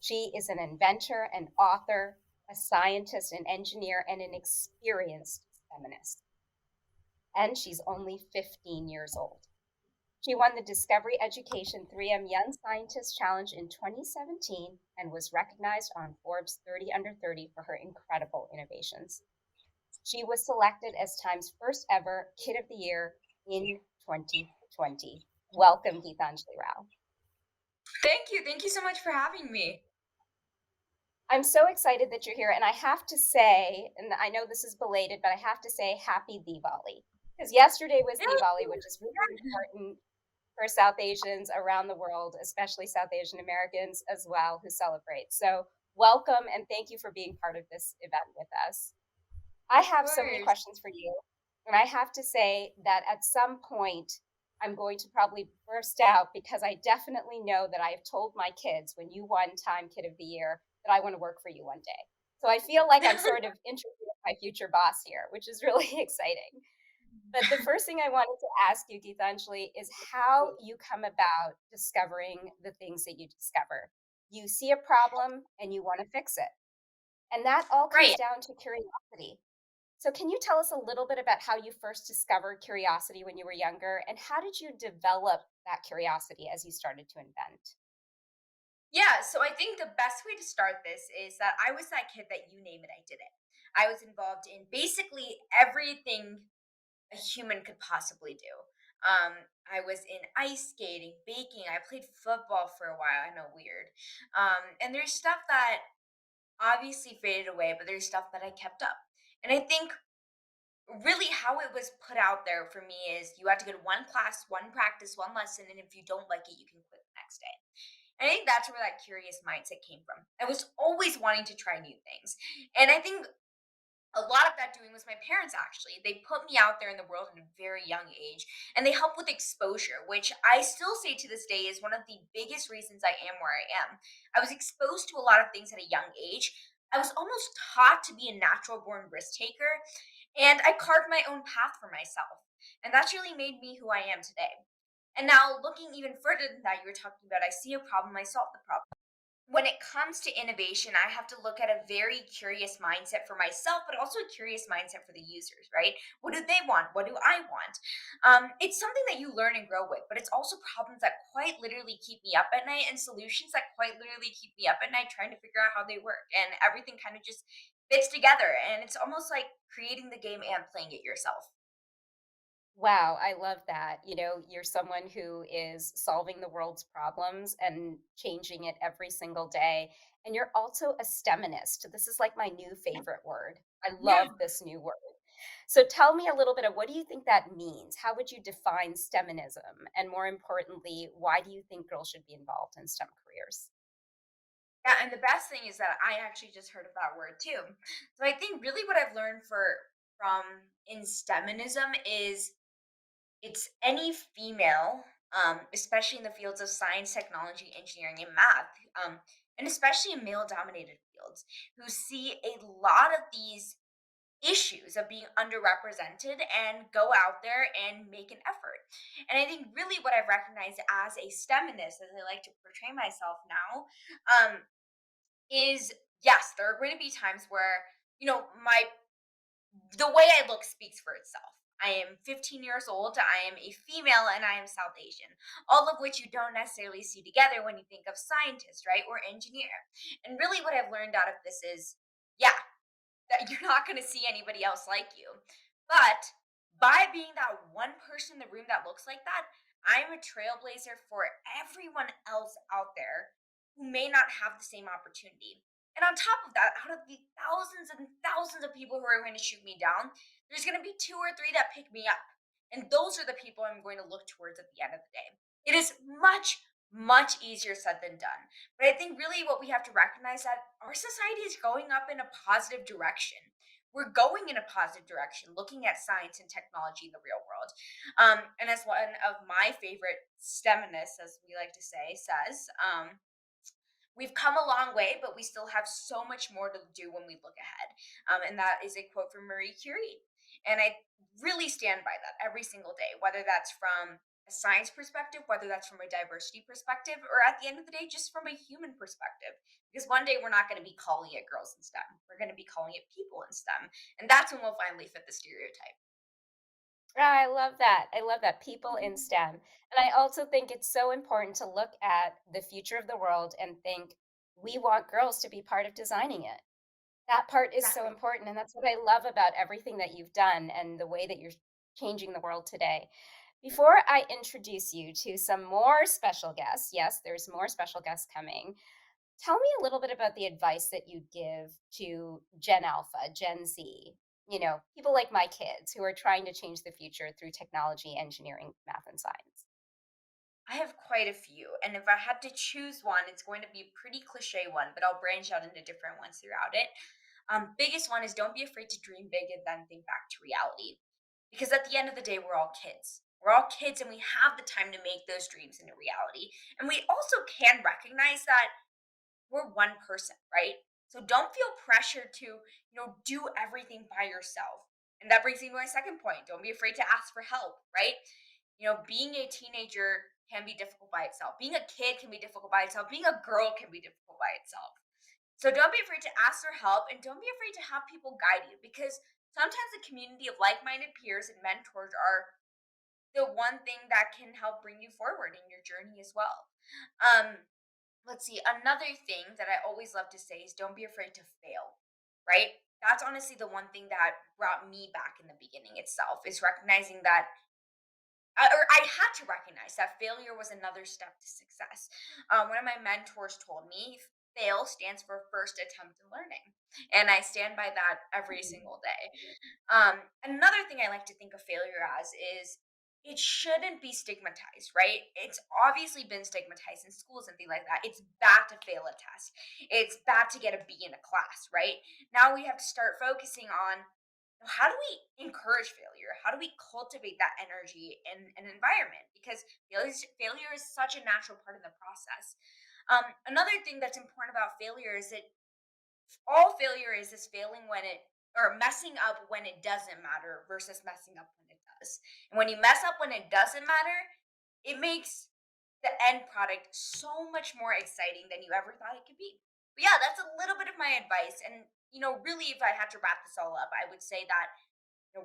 She is an inventor, an author, a scientist, an engineer, and an experienced feminist. And she's only 15 years old. She won the Discovery Education 3M Young Scientist Challenge in 2017 and was recognized on Forbes 30 Under 30 for her incredible innovations. She was selected as Time's first ever Kid of the Year in 2020. Welcome, Geetanjali Rao. Thank you. Thank you so much for having me. I'm so excited that you're here, and I have to say, and I know this is belated, but I have to say happy Diwali. Because yesterday was Really? Diwali, which is really important for South Asians around the world, especially South Asian Americans as well, who celebrate. So, welcome and thank you for being part of this event with us. I Of have so many course. questions for you. And I have to say that at some point, I'm going to probably burst out because I definitely know that I have told my kids when you won Time Kid of the Year that I want to work for you one day. So I feel like I'm sort of interviewing my future boss here, which is really exciting. But the first thing I wanted to ask you, Geetanjali, is how you come about discovering the things that you discover. You see a problem and you want to fix it. And that all comes Right. down to curiosity. So, can you tell us a little bit about how you first discovered curiosity when you were younger, and how did you develop that curiosity as you started to invent? Yeah. So I think the best way to start this is that I was that kid that you name it, I did it. I was involved in basically everything a human could possibly do. Um, I was in ice skating, baking. I played football for a while. I know, weird. And there's stuff that obviously faded away, but there's stuff that I kept up. And I think really how it was put out there for me is you have to go to one class, one practice, one lesson, and if you don't like it, you can quit the next day. And I think that's where that curious mindset came from. I was always wanting to try new things. And I think a lot of that doing was my parents actually. They put me out there in the world at a very young age and they help with exposure, which I still say to this day is one of the biggest reasons I am where I am. I was exposed to a lot of things at a young age. I was almost taught to be a natural born risk taker and I carved my own path for myself. And that's really made me who I am today. And now, looking even further than that, you were talking about I see a problem, I solve the problem. When it comes to innovation, I have to look at a very curious mindset for myself, but also a curious mindset for the users, right? What do they want? What do I want? It's something that you learn and grow with, but it's also problems that quite literally keep me up at night and solutions that quite literally keep me up at night trying to figure out how they work. And everything kind of just fits together. And it's almost like creating the game and playing it yourself. Wow, I love that. You're someone who is solving the world's problems and changing it every single day. And you're also a STEMinist. This is like my new favorite word. I Yeah. love this new word. So tell me a little bit of what do you think that means? How would you define STEMinism? And more importantly, why do you think girls should be involved in STEM careers? Yeah, and the best thing is that I actually just heard of that word too. So I think really what I've learned from in STEMinism is it's any female, especially in the fields of science, technology, engineering, and math, and especially in male dominated fields, who see a lot of these issues of being underrepresented and go out there and make an effort. And I think really what I've recognized as a STEMinist, as I like to portray myself now, is yes, there are going to be times where, my the way I look speaks for itself. I am 15 years old, I am a female, and I am South Asian. All of which you don't necessarily see together when you think of scientist, right? Or engineer. And really, what I've learned out of this is yeah, that you're not going to see anybody else like you. But by being that one person in the room that looks like that, I'm a trailblazer for everyone else out there who may not have the same opportunity. And on top of that, out of the thousands and thousands of people who are going to shoot me down, there's going to be two or three that pick me up. And those are the people I'm going to look towards at the end of the day. It is much, much easier said than done. But I think really what we have to recognize that our society is going up in a positive direction. We're going in a positive direction, looking at science and technology in the real world. And as one of my favorite STEMinists, as we like to say, says, we've come a long way, but we still have so much more to do when we look ahead. And that is a quote from Marie Curie. And I really stand by that every single day, whether that's from a science perspective, whether that's from a diversity perspective, or at the end of the day, just from a human perspective. Because one day we're not going to be calling it girls in STEM. We're going to be calling it people in STEM. And that's when we'll finally fit the stereotype. Ah, I love that. I love that. People in STEM. And I also think it's so important to look at the future of the world and think we want girls to be part of designing it. That part is so Exactly. important. And that's what I love about everything that you've done and the way that you're changing the world today. Before I introduce you to some more special guests, yes, there's more special guests coming. Tell me a little bit about the advice that you give to Gen Alpha, Gen Z, people like my kids who are trying to change the future through technology, engineering, math, and science. I have quite a few. And if I had to choose one, it's going to be a pretty cliche one, but I'll branch out into different ones throughout it. Biggest one is don't be afraid to dream big and then think back to reality. Because at the end of the day, we're all kids. We're all kids and we have the time to make those dreams into reality. And we also can recognize that we're one person, right? So don't feel pressured to, do everything by yourself. And that brings me to my second point. Don't be afraid to ask for help, right? Being a teenager can be difficult by itself. Being a kid can be difficult by itself. Being a girl can be difficult by itself. So don't be afraid to ask for help and don't be afraid to have people guide you because sometimes a community of like minded peers and mentors are the one thing that can help bring you forward in your journey as well. Um, let's see, another thing that I always love to say is don't be afraid to fail, right? That's honestly the one thing that brought me back in the beginning itself is recognizing that or I had to recognize that failure was another step to success. One of my mentors told me fail stands for first attempt in learning. And I stand by that every single day. Another thing I like to think of failure as is it shouldn't be stigmatized, right? It's obviously been stigmatized in schools and things like that. It's bad to fail a test. It's bad to get a B in a class, right? Now we have to start focusing on how do we encourage failure? How do we cultivate that energy in an environment? Because failure is such a natural part of the process. Another thing that's important about failure is that all failure is failing when it or messing up when it doesn't matter versus messing up when it does. And when you mess up when it doesn't matter, it makes the end product so much more exciting than you ever thought it could be. But yeah, that's a little bit of my advice. And really, if I had to wrap this all up, I would say that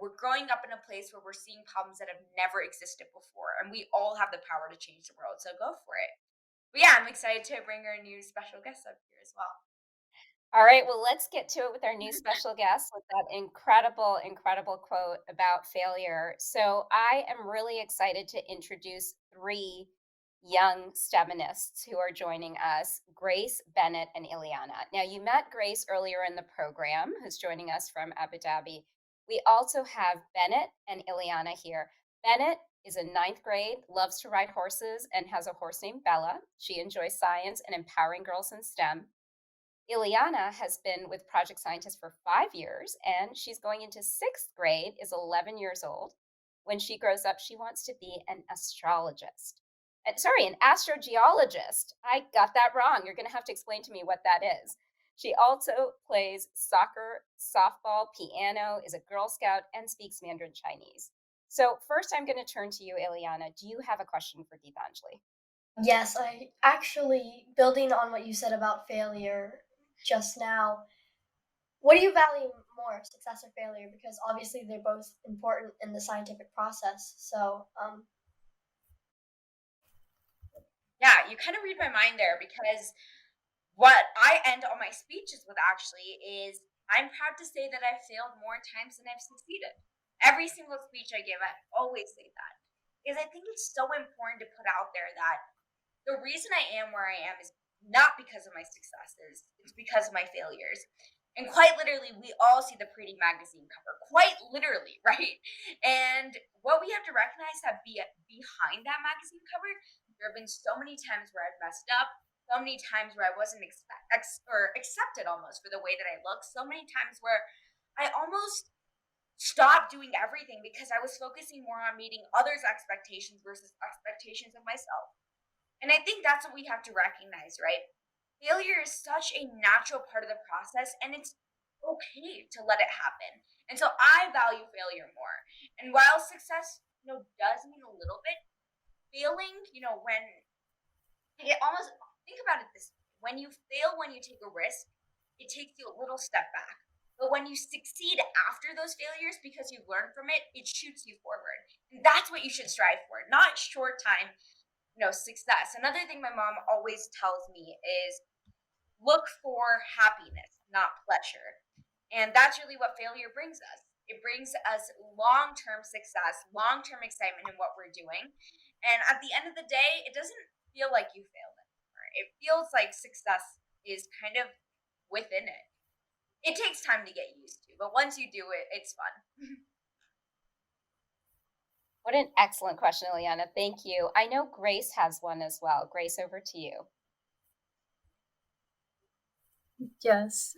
we're growing up in a place where we're seeing problems that have never existed before, and we all have the power to change the world. So go for it. But yeah, I'm excited to bring our new special guest up here as well. All right, well, let's get to it with our new special guest with that incredible, incredible quote about failure. So, I am really excited to introduce three young STEMinists who are joining us, Grace, Bennett, and Ileana. Now, you met Grace earlier in the program, who's joining us from Abu Dhabi. We also have Bennett and Ileana here. Bennett is in ninth grade, loves to ride horses, and has a horse named Bella. She enjoys science and empowering girls in STEM. Ileana has been with Project Scientist for 5 years, and she's going into sixth grade, is 11 years old. When she grows up, she wants to be an astrologist. Sorry, an astrogeologist. I got that wrong. You're going to have to explain to me what that is. She also plays soccer, softball, piano, is a Girl Scout, and speaks Mandarin Chinese. So, first, I'm going to turn to you, Ileana. Do you have a question for Geetanjali? Yes, I actually, building on what you said about failure just now, what do you value more, success or failure? Because obviously they're both important in the scientific process. Yeah, you kind of read my mind there because what I end all my speeches with actually is I'm proud to say that I've failed more times than I've succeeded. Every single speech I give, I always say that because I think it's so important to put out there that the reason I am where I am is not because of my successes, it's because of my failures. And quite literally, we all see the pretty magazine cover, quite literally, right? And what we have to recognize that behind that magazine cover, there have been so many times where I've messed up, so many times where I wasn't or accepted almost for the way that I look, so many times where I almost stopped doing everything because I was focusing more on meeting others' expectations versus expectations of myself. And I think that's what we have to recognize, right? Failure is such a natural part of the process and it's okay to let it happen. And so I value failure more. And while success, does mean a little bit, failing, when it almost think about it this way. When you fail, when you take a risk, it takes you a little step back. But when you succeed after those failures because you learn from it, it shoots you forward. And that's what you should strive for, not short time, success. Another thing my mom always tells me is look for happiness, not pleasure. And that's really what failure brings us. It brings us long term success, long term excitement in what we're doing. And at the end of the day, it doesn't feel like you failed anymore. It feels like success is kind of within it. It takes time to get used to, but once you do it, it's fun. What an excellent question, Ileana. Thank you. I know Grace has one as well. Grace, over to you. Yes.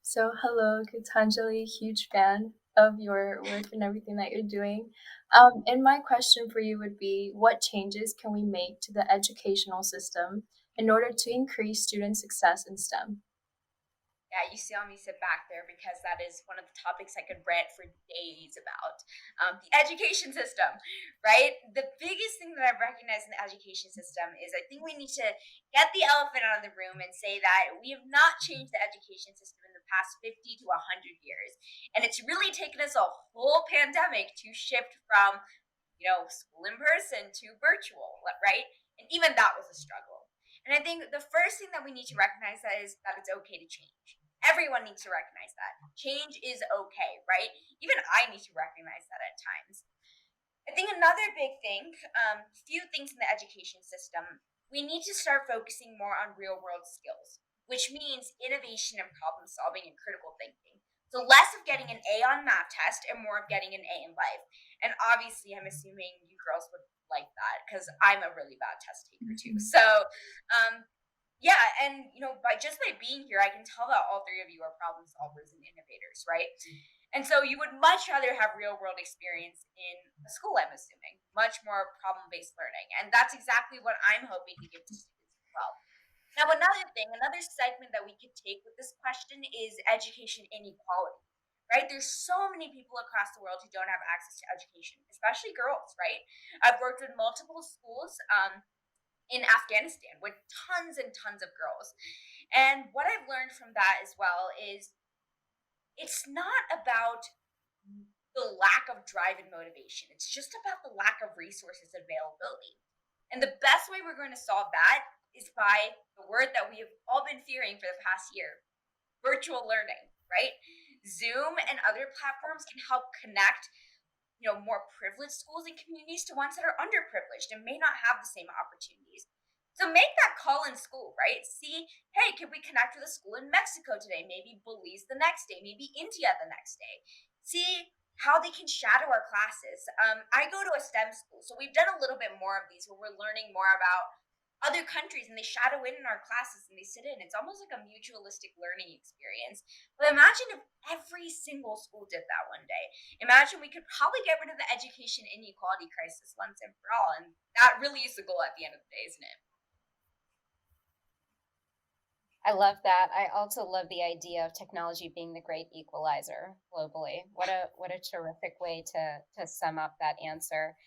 So hello, Gitanjali, huge fan of your work and everything that you're doing. And my question for you would be, what changes can we make to the educational system in order to increase student success in STEM? Yeah, you saw me sit back there because that is one of the topics I could rant for days about. The education system, right? The biggest thing that I've recognized in the education system is I think we need to get the elephant out of the room and say that we have not changed the education system in the past 50 to 100 years. And it's really taken us a whole pandemic to shift from, school in person to virtual, right? And even that was a struggle. And I think the first thing that we need to recognize that is that it's okay to change. Everyone needs to recognize that. Change is okay, right? Even I need to recognize that at times. I think another big thing, few things in the education system, we need to start focusing more on real world skills, which means innovation and problem solving and critical thinking. So less of getting an A on math test and more of getting an A in life. And obviously, I'm assuming you girls would like that because I'm a really bad test taker too. So, yeah, and by being here, I can tell that all three of you are problem solvers and innovators, right? And so you would much rather have real world experience in a school, I'm assuming, much more problem based learning. And that's exactly what I'm hoping to give to students as well. Now, another segment that we could take with this question is education inequality, right? There's so many people across the world who don't have access to education, especially girls, right? I've worked with multiple schools in Afghanistan with tons and tons of girls. And what I've learned from that as well is it's not about the lack of drive and motivation. It's just about the lack of resources availability. And the best way we're going to solve that is by the word that we have all been fearing for the past year, virtual learning, right? Zoom and other platforms can help connect more privileged schools and communities to ones that are underprivileged and may not have the same opportunities. So make that call in school, right? See, hey, can we connect with a school in Mexico today? Maybe Belize the next day, maybe India the next day. See how they can shadow our classes. I go to a STEM school, so we've done a little bit more of these where we're learning more about other countries and they shadow in our classes and they sit in. It's almost like a mutualistic learning experience. But imagine if every single school did that one day. Imagine we could probably get rid of the education inequality crisis once and for all. And that really is the goal at the end of the day, isn't it? I love that. I also love the idea of technology being the great equalizer globally. What a terrific way to sum up that answer.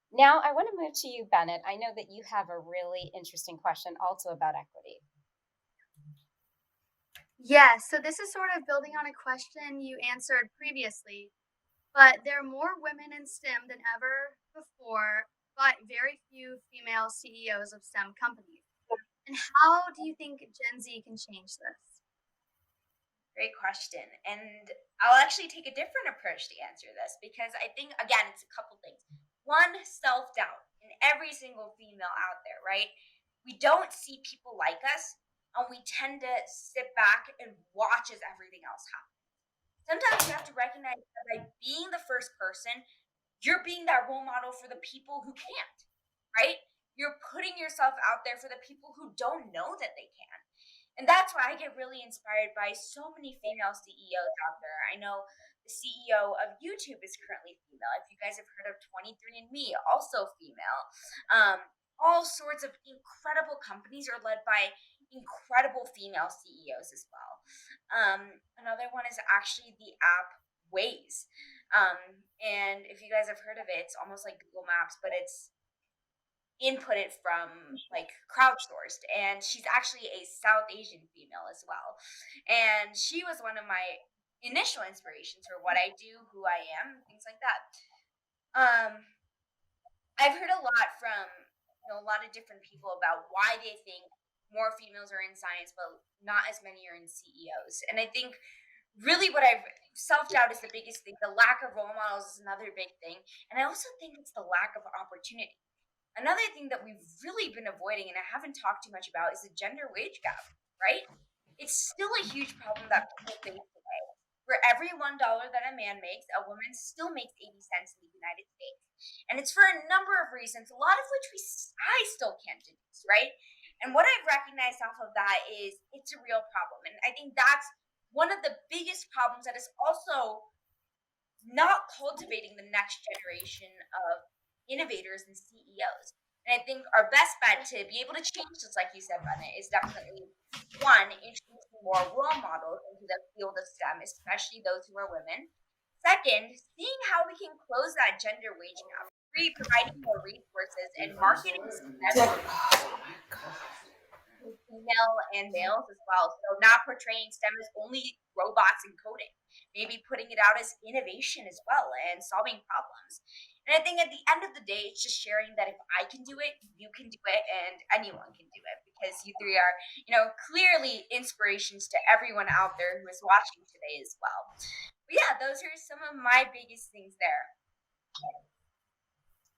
Now, I want to move to you, Bennett. I know that you have a really interesting question also about equity. Yeah, so this is sort of building on a question you answered previously, but there are more women in STEM than ever before, but very few female CEOs of STEM companies. And how do you think Gen Z can change this? Great question. And I'll actually take a different approach to answer this because I think, again, it's a couple things. One, self doubt in every single female out there, right? We don't see people like us, and we tend to sit back and watch as everything else happens. Sometimes you have to recognize that by being the first person, you're being that role model for the people who can't, right? You're putting yourself out there for the people who don't know that they can. And that's why I get really inspired by so many female CEOs out there. I know the CEO of YouTube is currently female. If you guys have heard of 23andMe, also female. All sorts of incredible companies are led by incredible female CEOs as well. Another one is actually the app Waze. And if you guys have heard of it, it's almost like Google Maps, but it's input it from like crowdsourced, and she's actually a South Asian female as well. And she was one of my initial inspirations for what I do, who I am, things like that. Um, I've heard a lot from a lot of different people about why they think more females are in science, but not as many are in CEOs. And I think really what I've self doubt is the biggest thing. The lack of role models is another big thing, and I also think it's the lack of opportunity. Another thing that we've really been avoiding, and I haven't talked too much about, is the gender wage gap. Right? It's still a huge problem that people face today. For every $1 that a man makes, a woman still makes 80 cents in the United States. And it's for a number of reasons, a lot of which I still can't deduce, right? And what I've recognized off of that is it's a real problem. And I think that's one of the biggest problems that is also not cultivating the next generation of innovators and CEOs. And I think our best bet to be able to change this, like you said, Bennett, is definitely one, introducing more role models into the field of STEM, especially those who are women. Second, seeing how we can close that gender wage gap. Three, providing more resources and marketing STEM female and males as well. So not portraying STEM as only robots and coding, maybe putting it out as innovation as well and solving problems. And I think at the end of the day, it's just sharing that if I can do it, you can do it, and anyone can do it, because you three are, clearly inspirations to everyone out there who is watching today as well. But yeah, those are some of my biggest things there.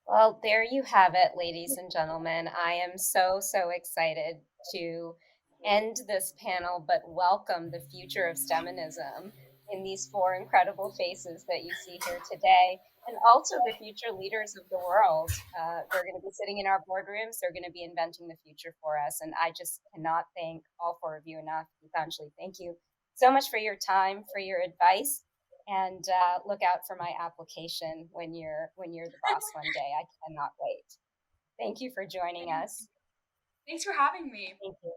Well, there you have it, ladies and gentlemen. I am so, so excited to end this panel, but welcome the future of STEMinism in these four incredible faces that you see here today, and also the future leaders of the world. They're going to be sitting in our boardrooms. They're going to be inventing the future for us. And I just cannot thank all four of you enough. Gitanjali, thank you so much for your time, for your advice. And look out for my application when you're the boss one day. I cannot wait. Thank you for joining us. Thanks for having me. Thank you.